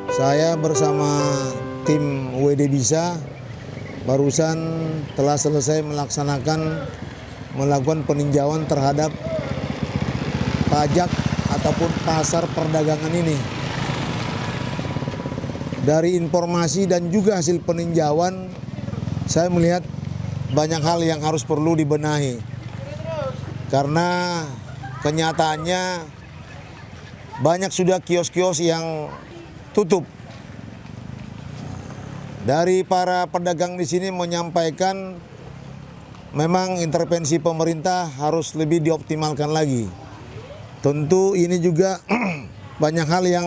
Saya bersama tim WD Bisa barusan telah selesai melakukan peninjauan terhadap pajak ataupun pasar perdagangan ini. Dari informasi dan juga hasil peninjauan, saya melihat banyak hal yang harus perlu dibenahi. Karena kenyataannya banyak sudah kios-kios yang tutup. Dari para pedagang di sini menyampaikan memang intervensi pemerintah harus lebih dioptimalkan lagi. Tentu ini juga banyak hal yang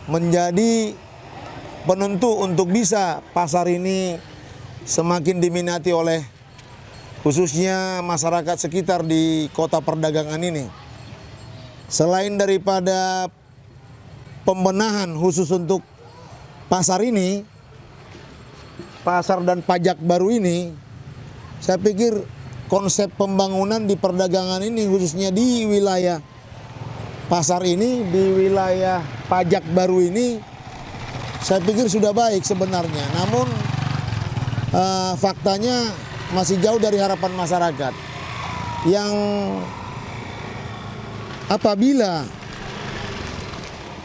menjadi penentu untuk bisa pasar ini semakin diminati oleh khususnya masyarakat sekitar di kota perdagangan ini. Selain daripada pembenahan khusus untuk pasar ini, pasar dan pajak baru ini, saya pikir konsep pembangunan di perdagangan ini khususnya di wilayah pasar ini, di wilayah pajak baru ini, saya pikir sudah baik sebenarnya. Namun faktanya masih jauh dari harapan masyarakat. Yang apabila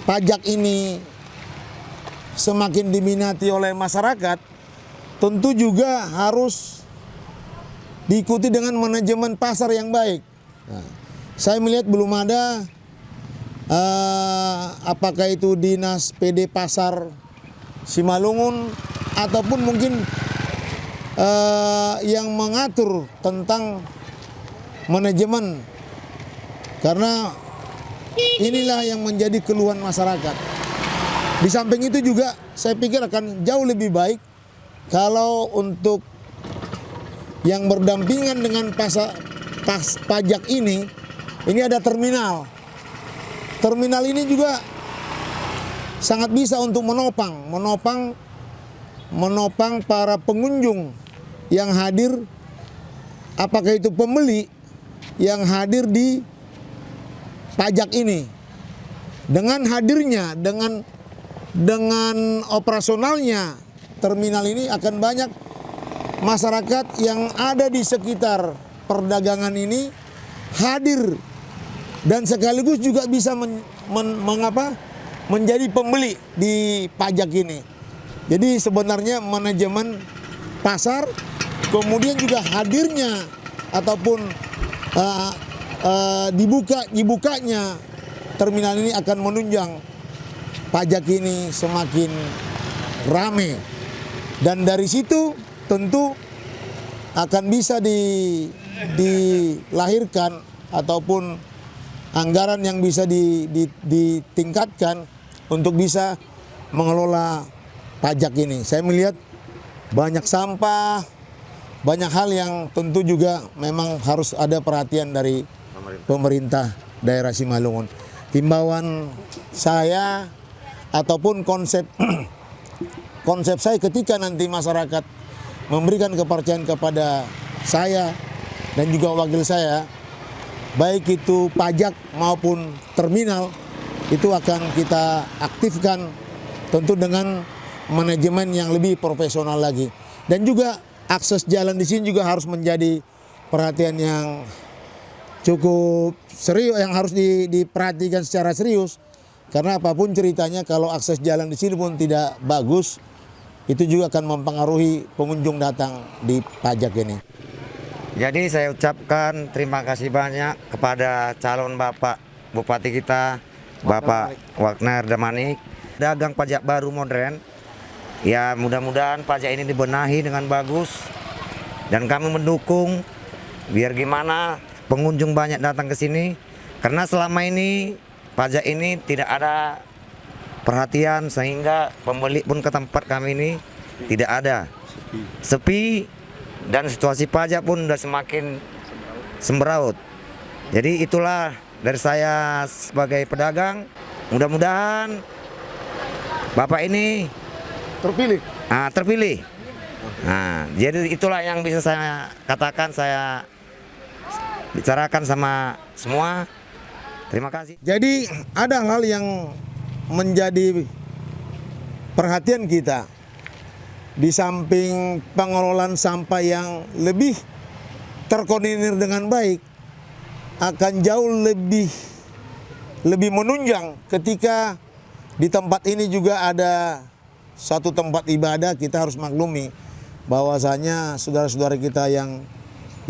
pajak ini semakin diminati oleh masyarakat, tentu juga harus diikuti dengan manajemen pasar yang baik. Nah, saya melihat belum ada apakah itu Dinas PD Pasar Simalungun ataupun mungkin yang mengatur tentang manajemen, karena inilah yang menjadi keluhan masyarakat. Di samping itu juga saya pikir akan jauh lebih baik kalau untuk yang berdampingan dengan pajak ini ada terminal. Terminal ini juga sangat bisa untuk menopang para pengunjung yang hadir, apakah itu pembeli yang hadir di pajak ini. Dengan hadirnya, dengan operasionalnya terminal ini, akan banyak masyarakat yang ada di sekitar perdagangan ini hadir dan sekaligus juga bisa menjadi pembeli di pajak ini. Jadi sebenarnya manajemen pasar, kemudian juga hadirnya ataupun dibukanya terminal ini akan menunjang pajak ini semakin rame. Dan dari situ tentu akan bisa dilahirkan ataupun anggaran yang bisa ditingkatkan untuk bisa mengelola pajak ini. Saya melihat banyak sampah, banyak hal yang tentu juga memang harus ada perhatian dari pemerintah daerah Simalungun. Himbauan saya ataupun konsep saya ketika nanti masyarakat memberikan kepercayaan kepada saya dan juga wakil saya, baik itu pajak maupun terminal, itu akan kita aktifkan tentu dengan manajemen yang lebih profesional lagi. Dan juga akses jalan di sini juga harus menjadi perhatian yang cukup serius, yang harus diperhatikan secara serius. Karena apapun ceritanya, kalau akses jalan di sini pun tidak bagus, itu juga akan mempengaruhi pengunjung datang di pajak ini. Jadi saya ucapkan terima kasih banyak kepada calon Bapak Bupati kita, Bapak Wagner Damanik. Dagang pajak baru modern, ya mudah-mudahan pajak ini dibenahi dengan bagus. Dan kami mendukung biar gimana pengunjung banyak datang ke sini. Karena selama ini pajak ini tidak ada perhatian sehingga pembeli pun ke tempat kami ini tidak ada. Sepi dan situasi pajak pun sudah semakin sembraut. Jadi itulah dari saya sebagai pedagang, mudah-mudahan Bapak ini terpilih. Nah, jadi itulah yang bisa saya katakan, saya bicarakan sama semua. Terima kasih. Jadi ada hal yang menjadi perhatian kita, di samping pengelolaan sampah yang lebih terkoordinir dengan baik, akan jauh lebih menunjang ketika di tempat ini juga ada satu tempat ibadah. Kita harus maklumi bahwasanya saudara-saudara kita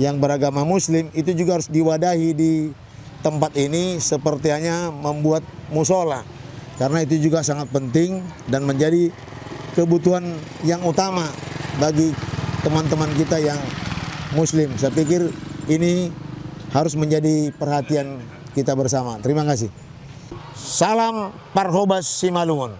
yang beragama Muslim itu juga harus diwadahi di tempat ini seperti hanya membuat musola, karena itu juga sangat penting dan menjadi kebutuhan yang utama bagi teman-teman kita yang Muslim. Saya pikir ini harus menjadi perhatian kita bersama. Terima kasih. Salam Parhobas Simalungun.